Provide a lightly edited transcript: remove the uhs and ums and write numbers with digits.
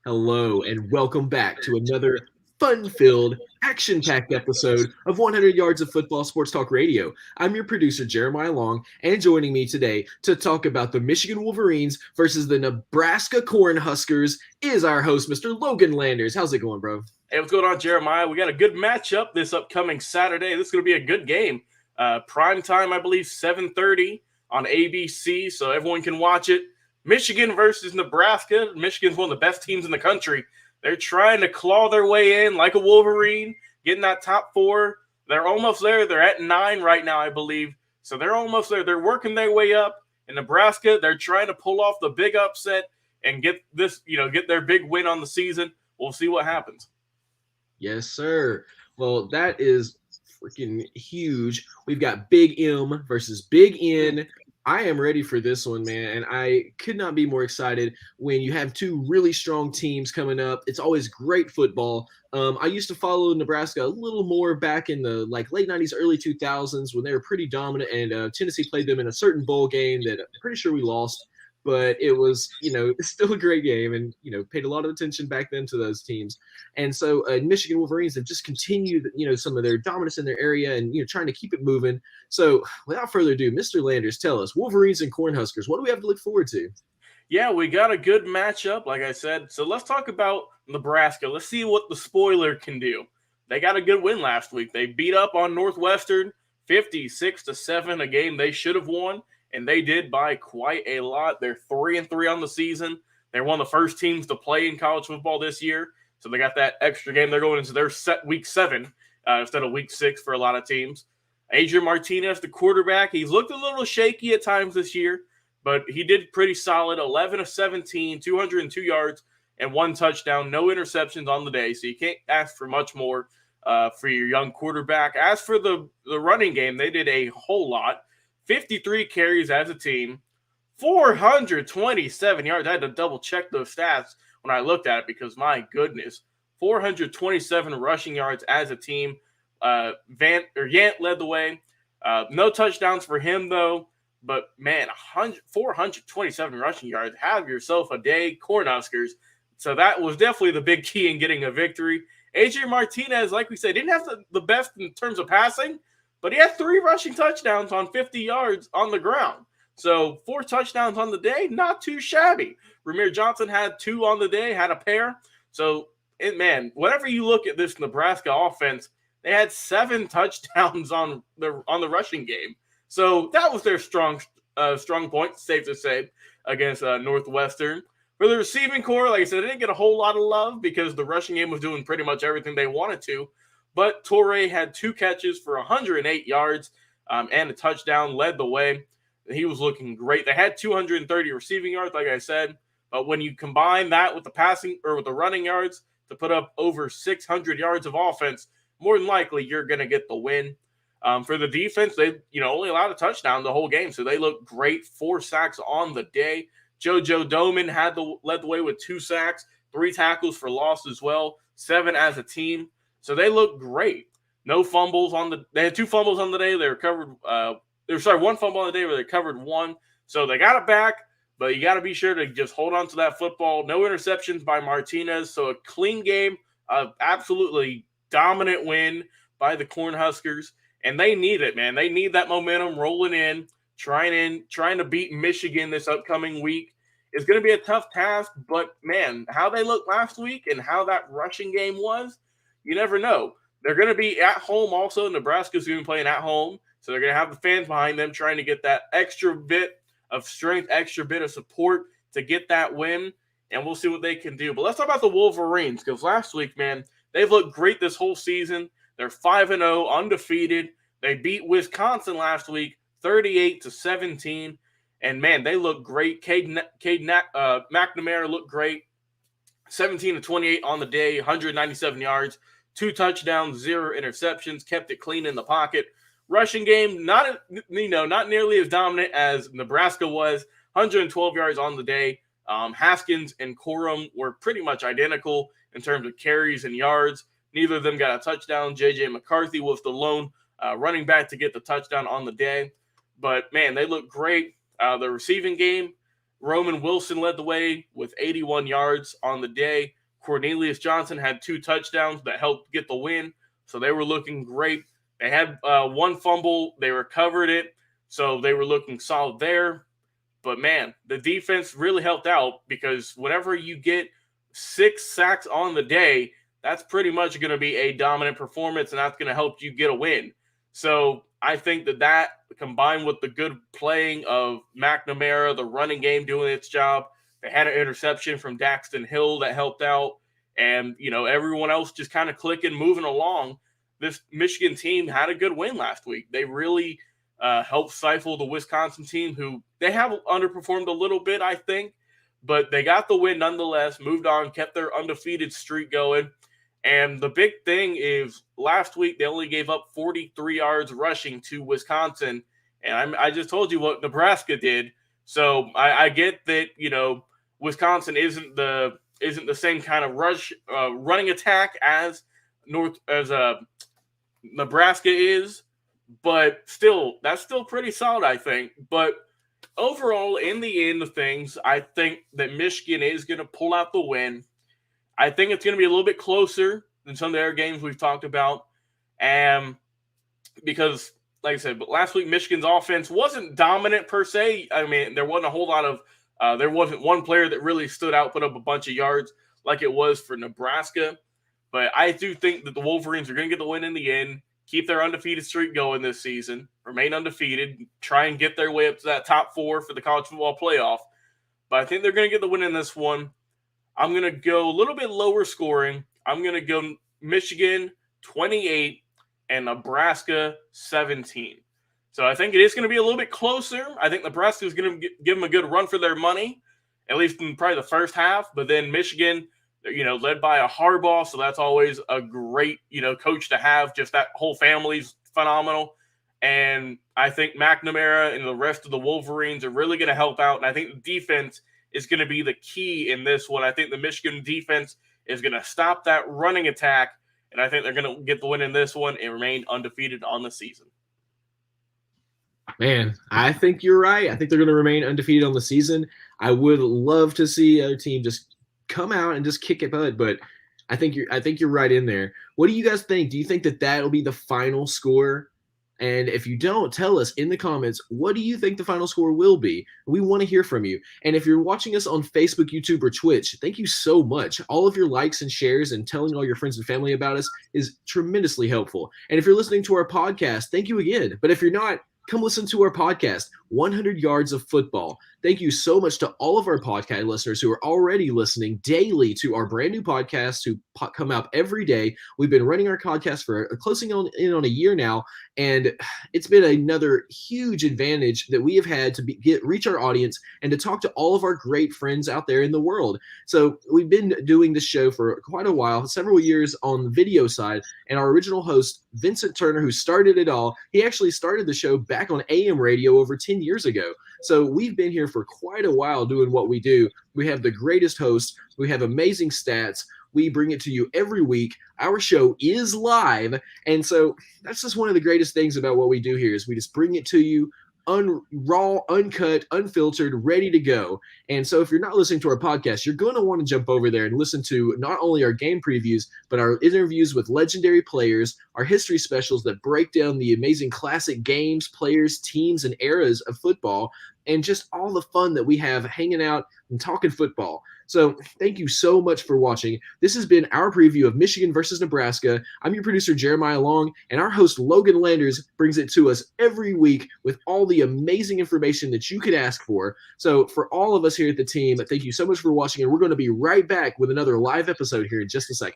Hello, and welcome back to another fun-filled, action-packed episode of 100 Yards of Football Sports Talk Radio. I'm your producer, Jeremiah Long, and joining me today to talk about the Michigan Wolverines versus the Nebraska Cornhuskers is our host, Mr. Logan Landers. How's it going, bro? Hey, what's going on, Jeremiah? We got a good matchup this upcoming Saturday. This is going to be a good game. Prime time, I believe, 7:30 on ABC, so everyone can watch it. Michigan versus Nebraska. Michigan's one of the best teams in the country. They're trying to claw their way in like a Wolverine, getting that top four. They're almost there. They're at 9 right now, I believe. So they're almost there. They're working their way up. In Nebraska, they're trying to pull off the big upset and get their big win on the season. We'll see what happens. Yes, sir. Well, that is freaking huge. We've got Big M versus Big N. I am ready for this one, man, and I could not be more excited when you have two really strong teams coming up. It's always great football. I used to follow Nebraska a little more back in the late 90s, early 2000s when they were pretty dominant, and Tennessee played them in a certain bowl game that I'm pretty sure we lost. But it was, still a great game, and paid a lot of attention back then to those teams. And so Michigan Wolverines have just continued, some of their dominance in their area, and trying to keep it moving. So without further ado, Mr. Landers, tell us, Wolverines and Cornhuskers, what do we have to look forward to? Yeah, we got a good matchup, like I said. So let's talk about Nebraska. Let's see what the spoiler can do. They got a good win last week. They beat up on Northwestern 56-7, a game they should have won, and they did by quite a lot. They're 3-3 on the season. They're one of the first teams to play in college football this year, so they got that extra game. They're going into their week 7 instead of week 6 for a lot of teams. Adrian Martinez, the quarterback, he's looked a little shaky at times this year, but he did pretty solid. 11 of 17, 202 yards, and 1 touchdown. No interceptions on the day, so you can't ask for much more for your young quarterback. As for the running game, they did a whole lot. 53 carries as a team, 427 yards. I had to double check those stats when I looked at it because, my goodness, 427 rushing yards as a team. Yant led the way. No touchdowns for him, though. But, man, 427 rushing yards. Have yourself a day, Cornhuskers. So that was definitely the big key in getting a victory. Adrian Martinez, like we said, didn't have the best in terms of passing, but he had 3 rushing touchdowns on 50 yards on the ground. So 4 touchdowns on the day, not too shabby. Ramir Johnson had 2 on the day, had a pair. So, man, whenever you look at this Nebraska offense, they had 7 touchdowns on the rushing game. So that was their strong point, safe to say, against Northwestern. For the receiving core, like I said, they didn't get a whole lot of love because the rushing game was doing pretty much everything they wanted to. But Torrey had 2 catches for 108 yards and a touchdown, led the way. He was looking great. They had 230 receiving yards, like I said. But when you combine that with the passing or with the running yards to put up over 600 yards of offense, more than likely you're going to get the win. For the defense, they only allowed a touchdown the whole game, so they looked great. 4 sacks on the day. JoJo Domann led the way with 2 sacks, 3 tackles for loss as well, 7 as a team. So they looked great. No fumbles they had 2 fumbles on the day. They recovered. 1 fumble on the day where they covered 1. So they got it back, but you got to be sure to just hold on to that football. No interceptions by Martinez. So a clean game, absolutely dominant win by the Cornhuskers. And they need it, man. They need that momentum rolling in, trying to beat Michigan this upcoming week. It's going to be a tough task, but, man, how they looked last week and how that rushing game was, you never know. They're going to be at home also. Nebraska's going to be playing at home, so they're going to have the fans behind them trying to get that extra bit of strength, extra bit of support to get that win, and we'll see what they can do. But let's talk about the Wolverines, because last week, man, they've looked great this whole season. They're 5-0, undefeated. They beat Wisconsin last week, 38-17. And, man, they look great. Cade McNamara looked great. 17-28 on the day, 197 yards, 2 touchdowns, 0 interceptions, kept it clean in the pocket. Rushing game, not nearly as dominant as Nebraska was, 112 yards on the day. Haskins and Corum were pretty much identical in terms of carries and yards. Neither of them got a touchdown. J.J. McCarthy was the lone running back to get the touchdown on the day. But, man, they look great. The receiving game, Roman Wilson led the way with 81 yards on the day. Cornelius Johnson had 2 touchdowns that helped get the win, so they were looking great. They had one fumble, they recovered it, so they were looking solid there. But man, the defense really helped out because whenever you get 6 sacks on the day, that's pretty much going to be a dominant performance, and that's going to help you get a win. So I think that combined with the good playing of McNamara, the running game doing its job, they had an interception from Daxton Hill that helped out, and everyone else just kind of clicking, moving along. This Michigan team had a good win last week. They really helped stifle the Wisconsin team, who they have underperformed a little bit, I think, but they got the win nonetheless, moved on, kept their undefeated streak going. And the big thing is last week they only gave up 43 yards rushing to Wisconsin. And I just told you what Nebraska did. So I get that, Wisconsin isn't the same kind of running attack as Nebraska is, but still, that's still pretty solid, I think. But overall, in the end of things, I think that Michigan is going to pull out the win. I think it's going to be a little bit closer than some of the other games we've talked about. And because, like I said, but last week Michigan's offense wasn't dominant per se. I mean, there wasn't a whole lot of there wasn't one player that really stood out, put up a bunch of yards like it was for Nebraska. But I do think that the Wolverines are going to get the win in the end, keep their undefeated streak going this season, remain undefeated, try and get their way up to that top 4 for the college football playoff. But I think they're going to get the win in this one. I'm going to go a little bit lower scoring. I'm going to go Michigan 28 and Nebraska 17. So I think it is going to be a little bit closer. I think Nebraska is going to give them a good run for their money, at least in probably the first half. But then Michigan, led by a Harbaugh, so that's always a great, coach to have. Just that whole family's phenomenal. And I think McNamara and the rest of the Wolverines are really going to help out. And I think the defense is going to be the key in this one. I think the Michigan defense is going to stop that running attack, and I think they're going to get the win in this one and remain undefeated on the season. Man, I think you're right. I think they're going to remain undefeated on the season. I would love to see a team just come out and just kick it butt, but I think you're right in there. What do you guys think? Do you think that that'll be the final score? And if you don't, tell us in the comments, what do you think the final score will be? We want to hear from you. And if you're watching us on Facebook, YouTube, or Twitch, thank you so much. All of your likes and shares and telling all your friends and family about us is tremendously helpful. And if you're listening to our podcast, thank you again. But if you're not, come listen to our podcast, 100 Yards of Football. Thank you so much to all of our podcast listeners who are already listening daily to our brand new podcasts who come out every day. We've been running our podcast for closing in on a year now, and it's been another huge advantage that we have had to reach our audience and to talk to all of our great friends out there in the world. So we've been doing this show for quite a while, several years on the video side, and our original host, Vincent Turner, who started it all, he actually started the show back on AM radio over 10 years ago. So we've been here for quite a while doing what we do. We have the greatest hosts. We have amazing stats. We bring it to you every week. Our show is live. And so that's just one of the greatest things about what we do here is we just bring it to you raw, uncut, unfiltered, ready to go. And so if you're not listening to our podcast, you're going to want to jump over there and listen to not only our game previews, but our interviews with legendary players, our history specials that break down the amazing classic games, players, teams, and eras of football, and just all the fun that we have hanging out and talking football. So thank you so much for watching. This has been our preview of Michigan versus Nebraska. I'm your producer, Jeremiah Long, and our host, Logan Landers, brings it to us every week with all the amazing information that you could ask for. So for all of us here at the team, thank you so much for watching, and we're going to be right back with another live episode here in just a second.